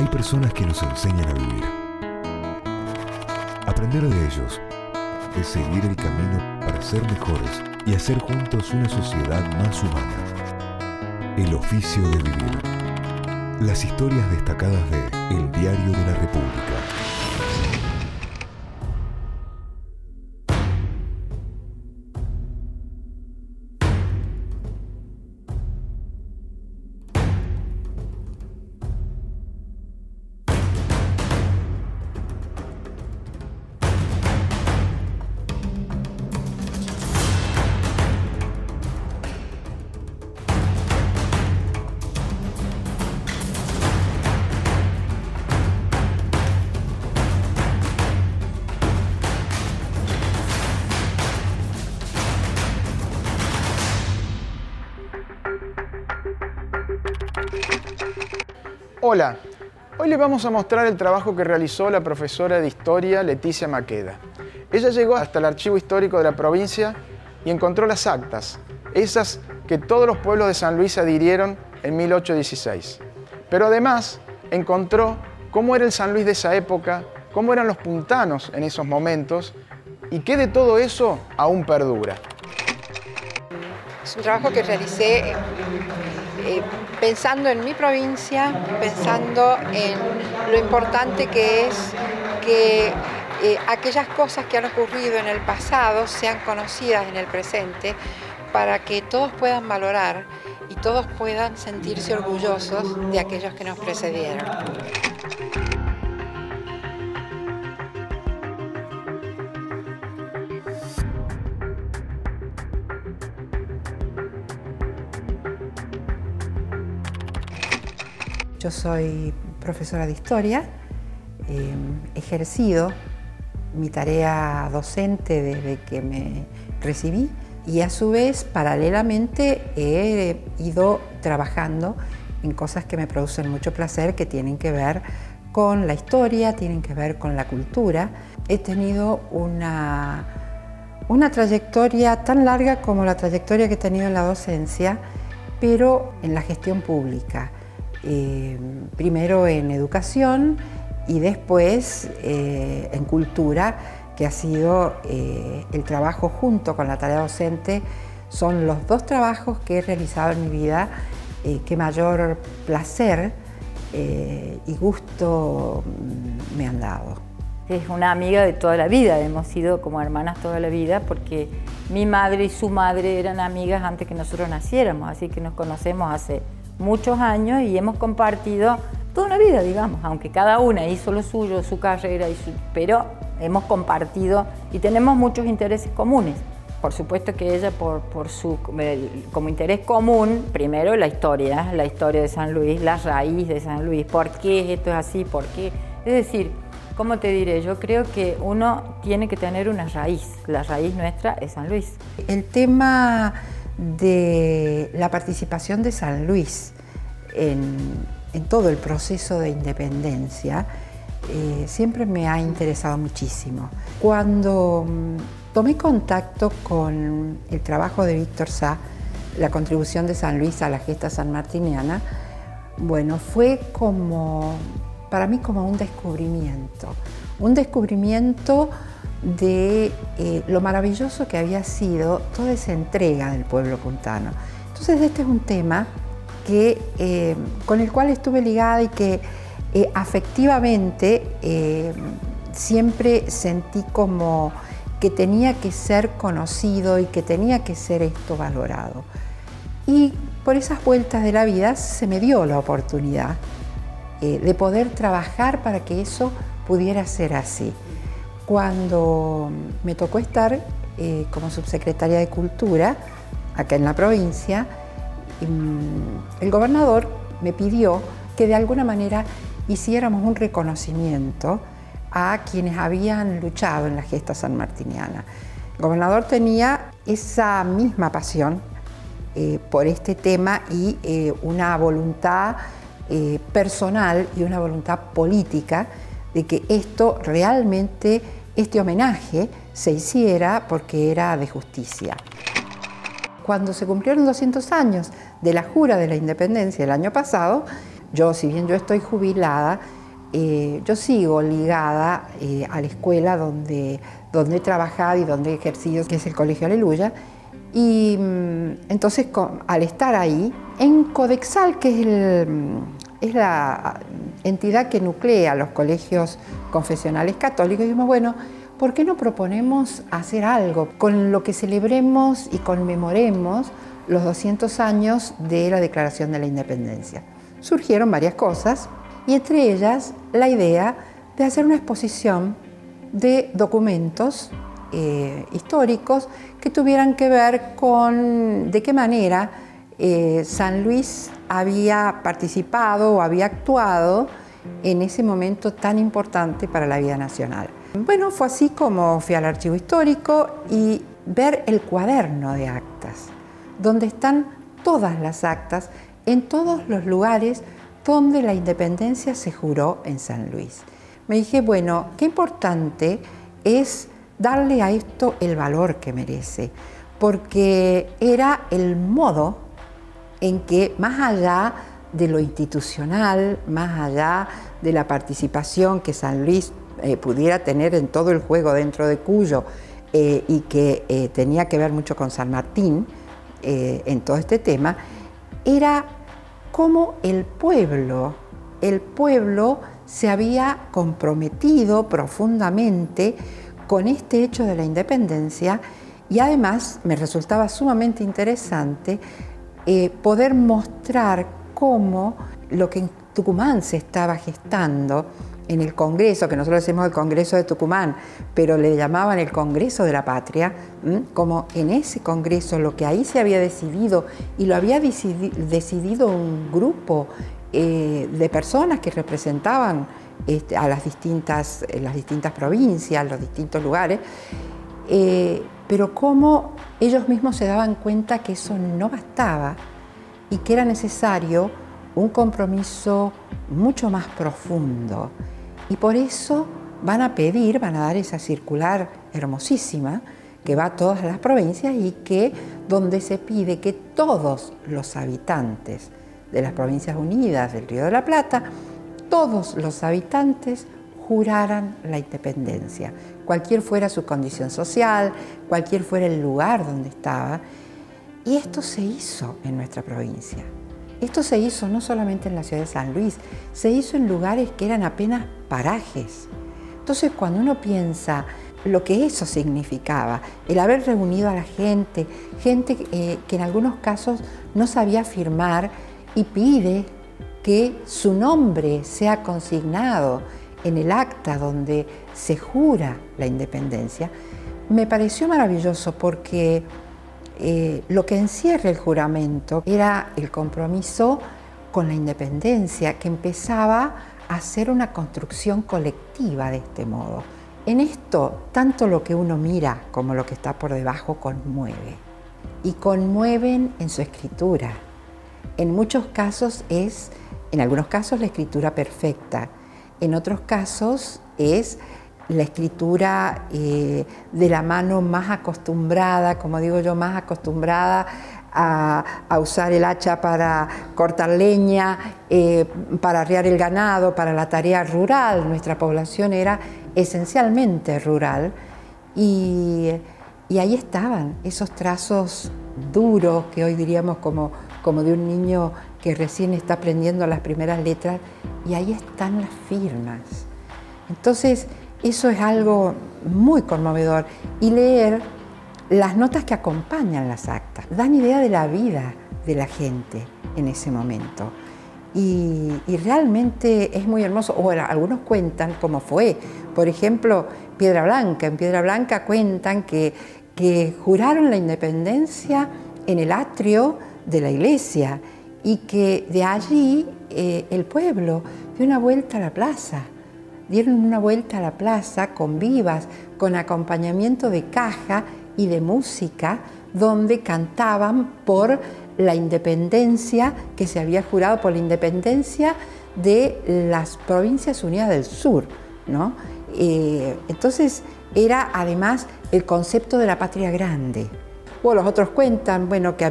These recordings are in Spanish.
Hay personas que nos enseñan a vivir. Aprender de ellos es seguir el camino para ser mejores y hacer juntos una sociedad más humana. El oficio de vivir. Las historias destacadas de El Diario de la República. Hola, hoy les vamos a mostrar el trabajo que realizó la profesora de Historia Leticia Maqueda. Ella llegó hasta el archivo histórico de la provincia y encontró las actas, esas que todos los pueblos de San Luis adhirieron en 1816. Pero además encontró cómo era el San Luis de esa época, cómo eran los puntanos en esos momentos y qué de todo eso aún perdura. Es un trabajo que realicé pensando en mi provincia, pensando en lo importante que es que aquellas cosas que han ocurrido en el pasado sean conocidas en el presente para que todos puedan valorar y todos puedan sentirse orgullosos de aquellos que nos precedieron. Yo soy profesora de historia, he ejercido mi tarea docente desde que me recibí y a su vez, paralelamente, he ido trabajando en cosas que me producen mucho placer, que tienen que ver con la historia, tienen que ver con la cultura. He tenido una trayectoria tan larga como la trayectoria que he tenido en la docencia, pero en la gestión pública. Primero en educación y después en cultura, que ha sido el trabajo junto con la tarea docente. Son los dos trabajos que he realizado en mi vida que mayor placer y gusto me han dado. Es una amiga de toda la vida, hemos sido como hermanas toda la vida porque mi madre y su madre eran amigas antes que nosotros naciéramos, así que nos conocemos hace muchos años y hemos compartido toda una vida, digamos, aunque cada una hizo lo suyo, su carrera, pero hemos compartido y tenemos muchos intereses comunes. Por supuesto que ella, como interés común, primero la historia de San Luis, la raíz de San Luis, por qué esto es así, por qué. Es decir, ¿cómo te diré? Yo creo que uno tiene que tener una raíz. La raíz nuestra es San Luis. El tema de la participación de San Luis en todo el proceso de independencia siempre me ha interesado muchísimo. Cuando tomé contacto con el trabajo de Víctor Sá, la contribución de San Luis a la gesta sanmartiniana, bueno, fue para mí como un descubrimiento de lo maravilloso que había sido toda esa entrega del pueblo puntano. Entonces este es un tema con el cual estuve ligada y que afectivamente siempre sentí como que tenía que ser conocido y que tenía que ser esto valorado. Y por esas vueltas de la vida se me dio la oportunidad de poder trabajar para que eso pudiera ser así. Cuando me tocó estar como subsecretaria de Cultura acá en la provincia, el gobernador me pidió que de alguna manera hiciéramos un reconocimiento a quienes habían luchado en la gesta sanmartiniana. El gobernador tenía esa misma pasión por este tema y una voluntad personal y una voluntad política de que esto realmente, este homenaje, se hiciera porque era de justicia. Cuando se cumplieron 200 años de la jura de la independencia el año pasado, yo, si bien yo estoy jubilada, yo sigo ligada a la escuela donde he trabajado y donde he ejercido, que es el Colegio Aleluya. Y entonces, al estar ahí, en Codexal, que es la entidad que nuclea los colegios confesionales católicos, dijimos, bueno, ¿por qué no proponemos hacer algo con lo que celebremos y conmemoremos los 200 años de la Declaración de la Independencia? Surgieron varias cosas, y entre ellas la idea de hacer una exposición de documentos históricos que tuvieran que ver con de qué manera San Luis había participado o había actuado en ese momento tan importante para la vida nacional. Bueno, fue así como fui al archivo histórico y ver el cuaderno de actas, donde están todas las actas en todos los lugares donde la independencia se juró en San Luis. Me dije, bueno, qué importante es darle a esto el valor que merece, porque era el modo en que, más allá de lo institucional, más allá de la participación que San Luis pudiera tener en todo el juego dentro de Cuyo y que tenía que ver mucho con San Martín en todo este tema, era cómo el pueblo se había comprometido profundamente con este hecho de la independencia, y además me resultaba sumamente interesante poder mostrar cómo lo que en Tucumán se estaba gestando en el Congreso, que nosotros decimos el Congreso de Tucumán, pero le llamaban el Congreso de la Patria, como en ese Congreso lo que ahí se había decidido, y lo había decidido un grupo de personas que representaban a las distintas provincias, los distintos lugares, pero cómo ellos mismos se daban cuenta que eso no bastaba y que era necesario un compromiso mucho más profundo. Y por eso van a dar esa circular hermosísima que va a todas las provincias y donde se pide que todos los habitantes de las Provincias Unidas del Río de la Plata, todos los habitantes juraran la independencia, cualquier fuera su condición social, cualquier fuera el lugar donde estaba. Y esto se hizo en nuestra provincia. Esto se hizo no solamente en la ciudad de San Luis, se hizo en lugares que eran apenas parajes. Entonces, cuando uno piensa lo que eso significaba, el haber reunido a la gente que en algunos casos no sabía firmar y pide que su nombre sea consignado en el acta donde se jura la independencia, me pareció maravilloso porque lo que encierra el juramento era el compromiso con la independencia, que empezaba a ser una construcción colectiva de este modo. En esto, tanto lo que uno mira como lo que está por debajo conmueve. Y conmueven en su escritura. En muchos casos en algunos casos la escritura perfecta, en otros casos es la escritura de la mano más acostumbrada, como digo yo, más acostumbrada a usar el hacha para cortar leña, para arriar el ganado, para la tarea rural. Nuestra población era esencialmente rural y ahí estaban esos trazos duros que hoy diríamos como de un niño que recién está aprendiendo las primeras letras, y ahí están las firmas. Entonces, eso es algo muy conmovedor. Y leer las notas que acompañan las actas dan idea de la vida de la gente en ese momento. Y realmente es muy hermoso. O algunos cuentan cómo fue. Por ejemplo, Piedra Blanca. En Piedra Blanca cuentan que juraron la independencia en el atrio de la iglesia y que de allí el pueblo dio una vuelta a la plaza. Dieron una vuelta a la plaza con vivas, con acompañamiento de caja y de música, donde cantaban por la independencia que se había jurado, por la independencia de las Provincias Unidas del Sur, ¿no? Entonces era además el concepto de la patria grande. O los otros cuentan, bueno, que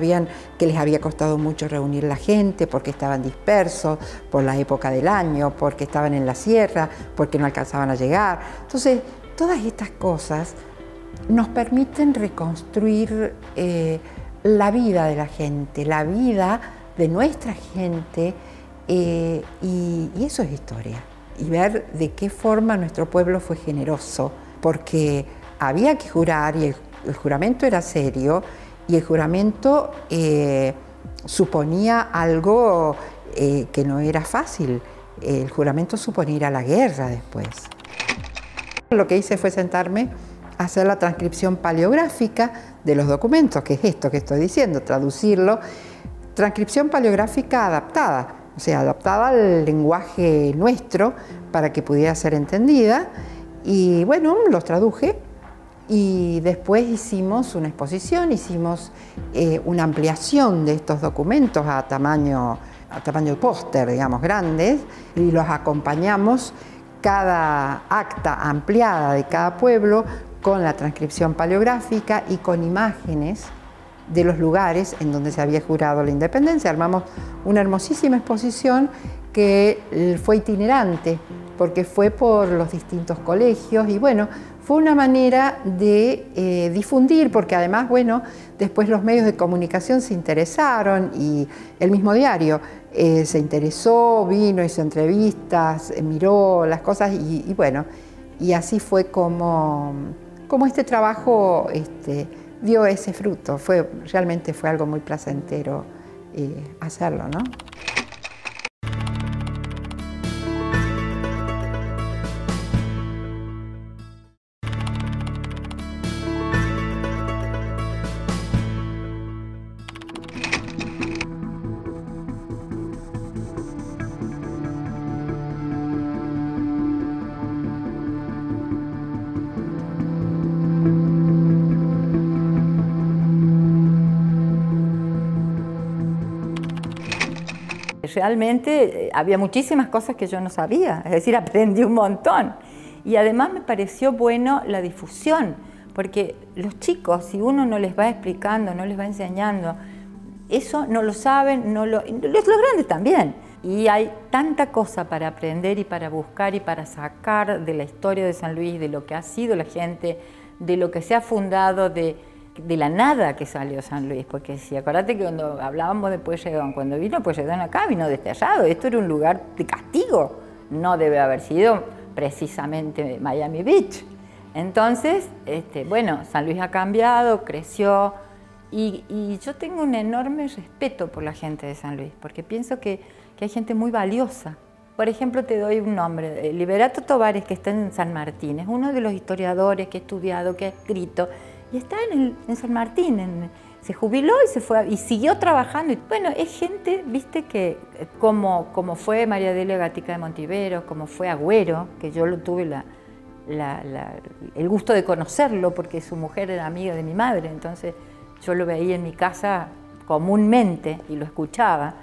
les había costado mucho reunir la gente porque estaban dispersos por la época del año, porque estaban en la sierra, porque no alcanzaban a llegar. Entonces, todas estas cosas nos permiten reconstruir la vida de la gente, la vida de nuestra gente, y eso es historia. Y ver de qué forma nuestro pueblo fue generoso, porque había que jurar y el juramento era serio y el juramento suponía algo que no era fácil. El juramento suponía ir a la guerra después. Lo que hice fue sentarme a hacer la transcripción paleográfica de los documentos, que es esto que estoy diciendo, traducirlo. Transcripción paleográfica adaptada, o sea, adaptada al lenguaje nuestro para que pudiera ser entendida. Y bueno, los traduje y después hicimos una exposición, hicimos una ampliación de estos documentos a tamaño póster, digamos, grandes, y los acompañamos cada acta ampliada de cada pueblo con la transcripción paleográfica y con imágenes de los lugares en donde se había jurado la independencia. Armamos una hermosísima exposición que fue itinerante, porque fue por los distintos colegios y bueno, fue una manera de difundir, porque además, bueno, después los medios de comunicación se interesaron y el mismo diario se interesó, vino, hizo entrevistas, miró las cosas y bueno, y así fue como este trabajo dio ese fruto. Realmente fue algo muy placentero hacerlo, ¿no? Realmente había muchísimas cosas que yo no sabía, es decir, aprendí un montón. Y además me pareció bueno la difusión, porque los chicos, si uno no les va explicando, no les va enseñando, eso no lo saben, los grandes también. Y hay tanta cosa para aprender y para buscar y para sacar de la historia de San Luis, de lo que ha sido la gente, de lo que se ha fundado, de la nada que salió San Luis, porque si acordate que cuando hablábamos de Pueyrredón, cuando vino Pueyrredón acá, vino desterrado, esto era un lugar de castigo, no debe haber sido precisamente Miami Beach. Entonces, bueno, San Luis ha cambiado, creció, y yo tengo un enorme respeto por la gente de San Luis, porque pienso que hay gente muy valiosa. Por ejemplo, te doy un nombre, Liberato Tovares, que está en San Martín, es uno de los historiadores que ha estudiado, que ha escrito, y está en San Martín, se jubiló y se fue y siguió trabajando. Y bueno, es gente, viste, que como fue María Delia Gatica de Montiveros, como fue Agüero, que yo lo tuve el gusto de conocerlo porque su mujer era amiga de mi madre, entonces yo lo veía en mi casa comúnmente y lo escuchaba.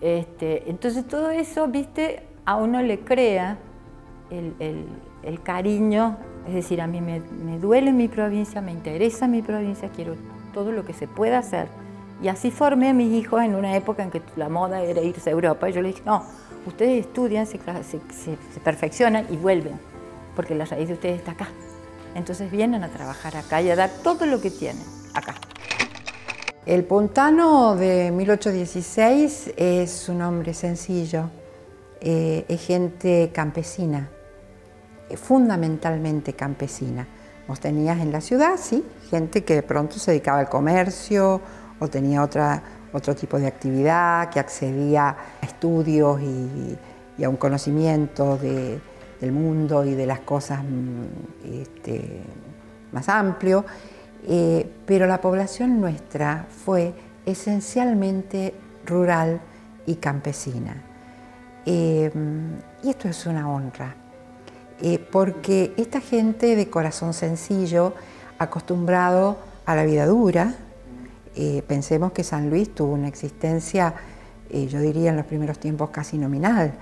Entonces todo eso, viste, a uno le crea el cariño. Es decir, a mí me duele mi provincia, me interesa mi provincia, quiero todo lo que se pueda hacer. Y así formé a mis hijos en una época en que la moda era irse a Europa. Y yo les dije, no, ustedes estudian, se perfeccionan y vuelven, porque la raíz de ustedes está acá. Entonces vienen a trabajar acá y a dar todo lo que tienen acá. El puntano de 1816 es un hombre sencillo, es gente campesina. Fundamentalmente campesina. Vos tenías en la ciudad, sí, gente que de pronto se dedicaba al comercio o tenía otro tipo de actividad, que accedía a estudios y a un conocimiento del mundo y de las cosas más amplio, pero la población nuestra fue esencialmente rural y campesina. Y esto es una honra. Porque esta gente de corazón sencillo, acostumbrado a la vida dura, pensemos que San Luis tuvo una existencia, yo diría en los primeros tiempos casi nominal,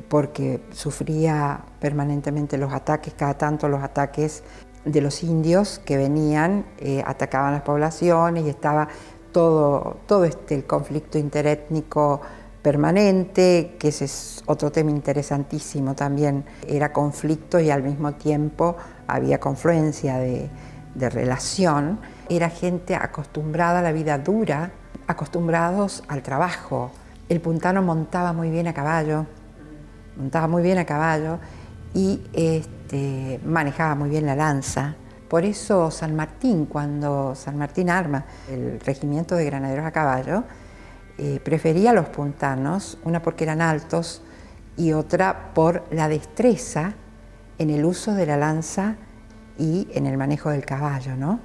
porque sufría permanentemente los ataques, cada tanto los ataques de los indios que venían, atacaban las poblaciones y estaba todo el conflicto interétnico permanente, que ese es otro tema interesantísimo también. Era conflicto y al mismo tiempo había confluencia de relación. Era gente acostumbrada a la vida dura, acostumbrados al trabajo. El puntano montaba muy bien a caballo y manejaba muy bien la lanza. Por eso San Martín, cuando San Martín arma el regimiento de granaderos a caballo, prefería a los puntanos, una porque eran altos y otra por la destreza en el uso de la lanza y en el manejo del caballo, ¿no?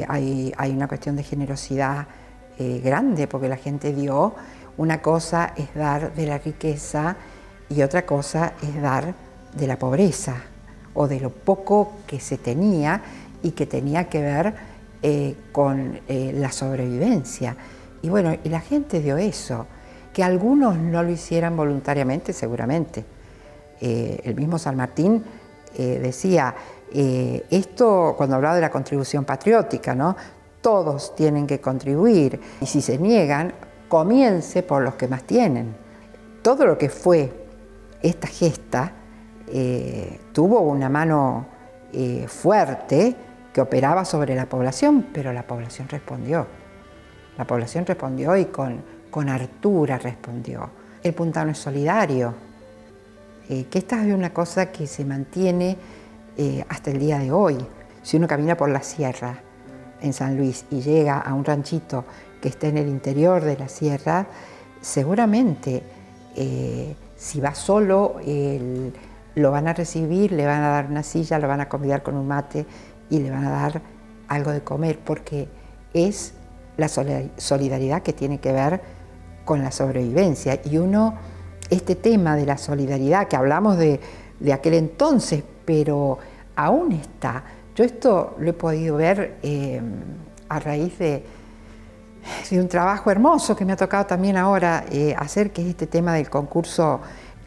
Hay una cuestión de generosidad grande, porque la gente dio, una cosa es dar de la riqueza y otra cosa es dar de la pobreza o de lo poco que se tenía y que tenía que ver con la sobrevivencia. Y bueno, y la gente dio eso, que algunos no lo hicieran voluntariamente, seguramente. El mismo San Martín decía, esto cuando hablaba de la contribución patriótica, ¿no? Todos tienen que contribuir y si se niegan, comience por los que más tienen. Todo lo que fue esta gesta tuvo una mano fuerte que operaba sobre la población, pero la población respondió. La población respondió y con hartura respondió. El puntano es solidario, que esta es una cosa que se mantiene hasta el día de hoy. Si uno camina por la sierra en San Luis y llega a un ranchito que está en el interior de la sierra, seguramente si va solo lo van a recibir, le van a dar una silla, lo van a convidar con un mate y le van a dar algo de comer, porque es la solidaridad que tiene que ver con la sobrevivencia. Y este tema de la solidaridad, que hablamos de aquel entonces, pero aún está. Yo esto lo he podido ver a raíz de un trabajo hermoso que me ha tocado también ahora hacer, que es este tema del concurso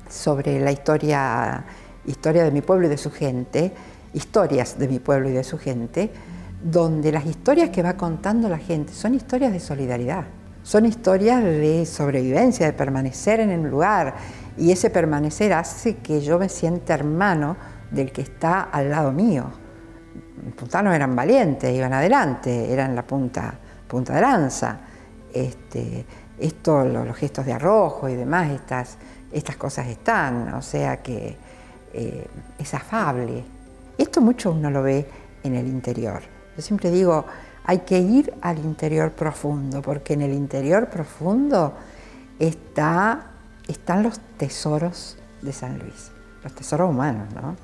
sobre la historia de mi pueblo y de su gente, historias de mi pueblo y de su gente, donde las historias que va contando la gente son historias de solidaridad, son historias de sobrevivencia, de permanecer en el lugar, y ese permanecer hace que yo me sienta hermano del que está al lado mío. Los puntanos eran valientes, iban adelante, eran la punta de lanza. Los gestos de arrojo y demás, estas cosas están, o sea que es afable. Esto mucho uno lo ve en el interior. Yo siempre digo, hay que ir al interior profundo, porque en el interior profundo están los tesoros de San Luis, los tesoros humanos, ¿no?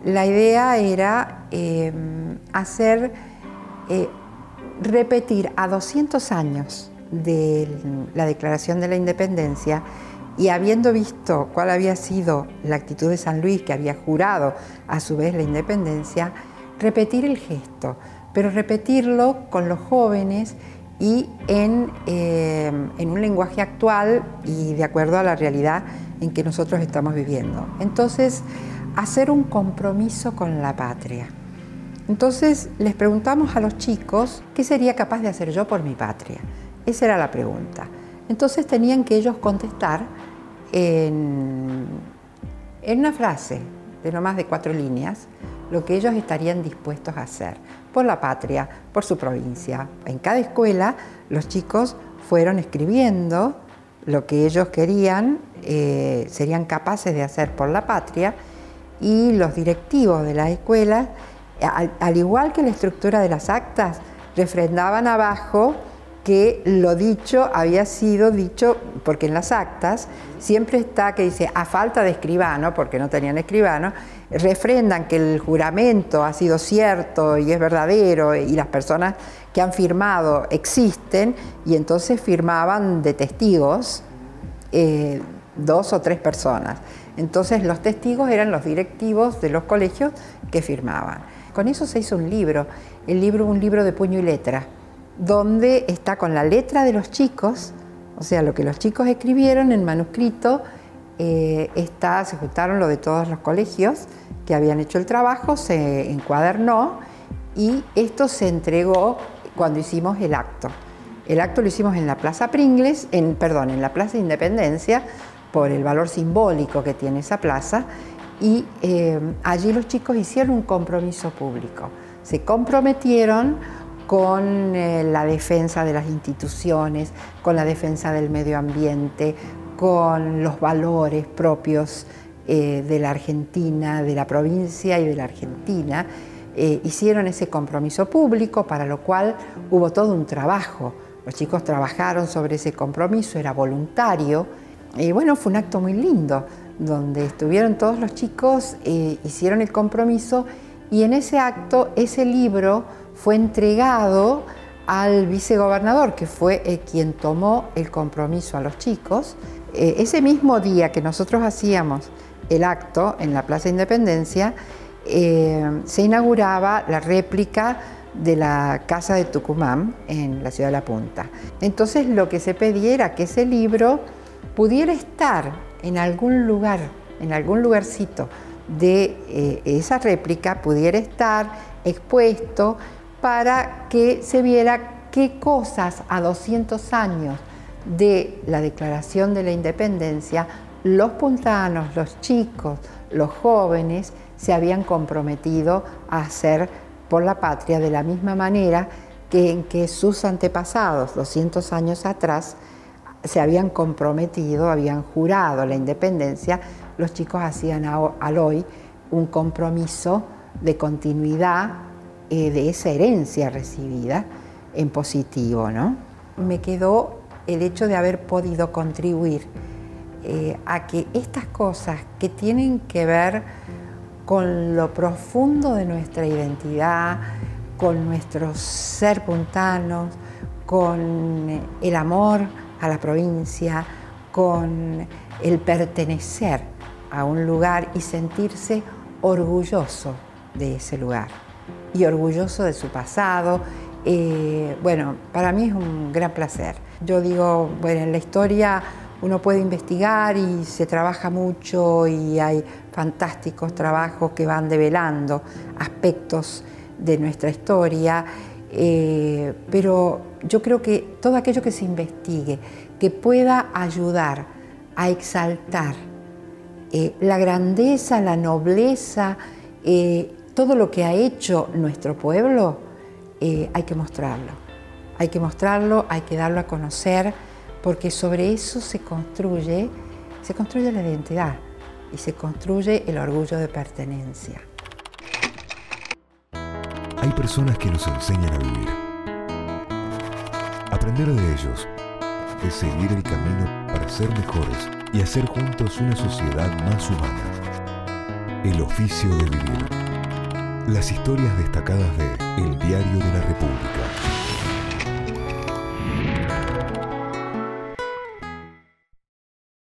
La idea era repetir a 200 años de la Declaración de la Independencia, y habiendo visto cuál había sido la actitud de San Luis, que había jurado a su vez la independencia, repetir el gesto, pero repetirlo con los jóvenes y en un lenguaje actual y de acuerdo a la realidad en que nosotros estamos viviendo. Entonces, hacer un compromiso con la patria. Entonces les preguntamos a los chicos qué sería capaz de hacer yo por mi patria. Esa era la pregunta. Entonces tenían que ellos contestar en una frase de no más de 4 líneas lo que ellos estarían dispuestos a hacer por la patria, por su provincia. En cada escuela los chicos fueron escribiendo lo que ellos querían, serían capaces de hacer por la patria, y los directivos de las escuelas, al igual que la estructura de las actas, refrendaban abajo que lo dicho había sido dicho, porque en las actas siempre está que dice a falta de escribano, porque no tenían escribano, refrendan que el juramento ha sido cierto y es verdadero y las personas que han firmado existen, y entonces firmaban de testigos 2 o 3 personas. Entonces los testigos eran los directivos de los colegios que firmaban. Con eso se hizo un libro, un libro de puño y letra, donde está con la letra de los chicos, o sea, lo que los chicos escribieron en manuscrito, se juntaron lo de todos los colegios que habían hecho el trabajo, se encuadernó y esto se entregó cuando hicimos el acto. El acto lo hicimos en la Plaza Pringles, en la Plaza Independencia, por el valor simbólico que tiene esa plaza, y allí los chicos hicieron un compromiso público. Se comprometieron con la defensa de las instituciones, con la defensa del medio ambiente, con los valores propios de la Argentina, de la provincia y de la Argentina. Hicieron ese compromiso público, para lo cual hubo todo un trabajo. Los chicos trabajaron sobre ese compromiso, era voluntario. Y bueno, fue un acto muy lindo, donde estuvieron todos los chicos, hicieron el compromiso, y en ese acto, ese libro fue entregado al vicegobernador, que fue quien tomó el compromiso a los chicos. Ese mismo día que nosotros hacíamos el acto en la Plaza Independencia, se inauguraba la réplica de la Casa de Tucumán en la ciudad de La Punta. Entonces lo que se pedía era que ese libro pudiera estar en algún lugar, en algún lugarcito de esa réplica, pudiera estar expuesto para que se viera qué cosas a 200 años de la Declaración de la Independencia los puntanos, los chicos, los jóvenes se habían comprometido a hacer por la patria de la misma manera que en que sus antepasados, 200 años atrás, se habían comprometido, habían jurado la independencia. Los chicos hacían al hoy un compromiso de continuidad de esa herencia recibida en positivo, ¿no? Me quedó el hecho de haber podido contribuir a que estas cosas que tienen que ver con lo profundo de nuestra identidad, con nuestro ser puntanos, con el amor a la provincia, con el pertenecer a un lugar y sentirse orgulloso de ese lugar y orgulloso de su pasado. Bueno, para mí es un gran placer. Yo digo, bueno, en la historia uno puede investigar y se trabaja mucho y hay fantásticos trabajos que van develando aspectos de nuestra historia, pero yo creo que todo aquello que se investigue, que pueda ayudar a exaltar la grandeza, la nobleza, todo lo que ha hecho nuestro pueblo, hay que mostrarlo. Hay que mostrarlo, hay que darlo a conocer, porque sobre eso se construye la identidad y se construye el orgullo de pertenencia. Hay personas que nos enseñan a vivir. Aprender de ellos es seguir el camino para ser mejores y hacer juntos una sociedad más humana. El oficio de vivir. Las historias destacadas de El Diario de la República.